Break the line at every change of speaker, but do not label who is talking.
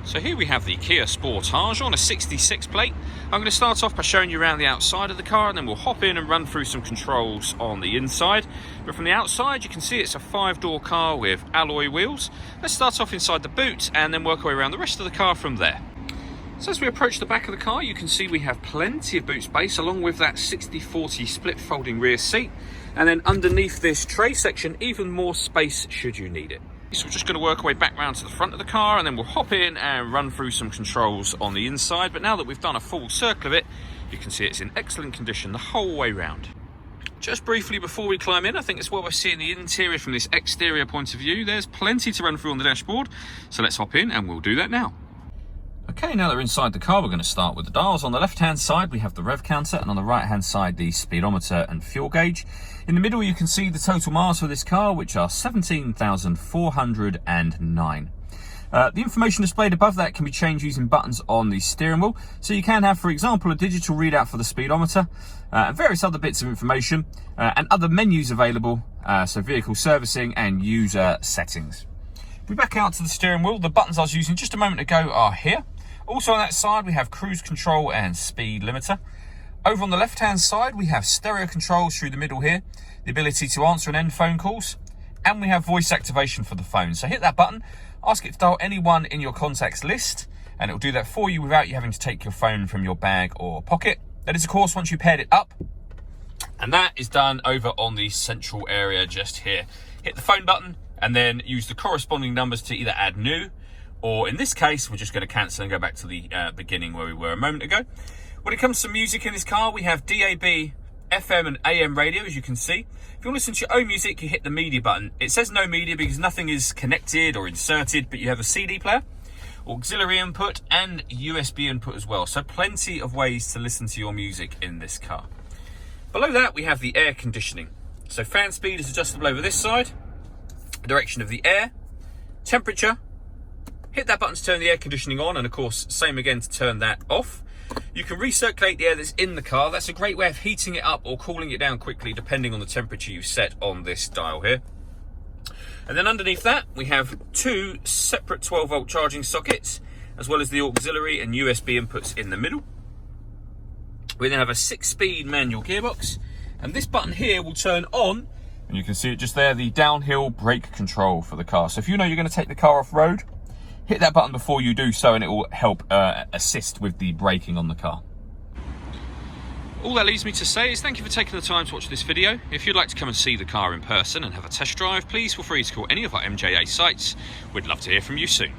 So here we have the Kia Sportage on a 66 plate. I'm going to start off by showing you around the outside of the car, and then we'll hop in and run through some controls on the inside. But from the outside you can see it's a 5-door car with alloy wheels. Let's start off inside the boot and then work our way around the rest of the car from there. So as we approach the back of the car, you can see we have plenty of boot space along with that 60/40 split folding rear seat. And then underneath this tray section, even more space should you need it. So we're just going to work our way back round to the front of the car, and then we'll hop in and run through some controls on the inside. But now that we've done a full circle of it, you can see it's in excellent condition the whole way round. Just briefly before we climb in, I think it's well worth seeing the interior from this exterior point of view. There's plenty to run through on the dashboard, so let's hop in and we'll do that now. Okay, now that we're inside the car, we're going to start with the dials. On the left-hand side, we have the rev counter, and on the right-hand side, the speedometer and fuel gauge. In the middle, you can see the total miles for this car, which are 17,409. The information displayed above that can be changed using buttons on the steering wheel. So you can have, for example, a digital readout for the speedometer, and various other bits of information, and other menus available, so vehicle servicing and user settings. If we back out to the steering wheel, the buttons I was using just a moment ago are here. Also on that side, we have cruise control and speed limiter. Over on the left-hand side, we have stereo controls through the middle here, the ability to answer and end phone calls, and we have voice activation for the phone. So hit that button, ask it to dial anyone in your contacts list, and it'll do that for you without you having to take your phone from your bag or pocket. That is, of course, once you've paired it up, and that is done over on the central area just here. Hit the phone button, and then use the corresponding numbers to either add new, or in this case, we're just going to cancel and go back to the beginning where we were a moment ago. When it comes to music in this car, we have DAB, FM and AM radio, as you can see. If you want to listen to your own music, you hit the media button. It says no media because nothing is connected or inserted, but you have a CD player, auxiliary input and USB input as well. So plenty of ways to listen to your music in this car. Below that, we have the air conditioning. So fan speed is adjustable over this side, the direction of the air, temperature. Hit that button to turn the air conditioning on, and of course, same again to turn that off. You can recirculate the air that's in the car. That's a great way of heating it up or cooling it down quickly, depending on the temperature you set on this dial here. And then underneath that, we have two separate 12-volt charging sockets, as well as the auxiliary and USB inputs in the middle. We then have a 6-speed manual gearbox, and this button here will turn on, and you can see it just there, the downhill brake control for the car. So if you know you're going to take the car off-road, hit that button before you do so, and it will help assist with the braking on the car. All that leaves me to say is thank you for taking the time to watch this video. If you'd like to come and see the car in person and have a test drive, please feel free to call any of our MJA sites. We'd love to hear from you soon.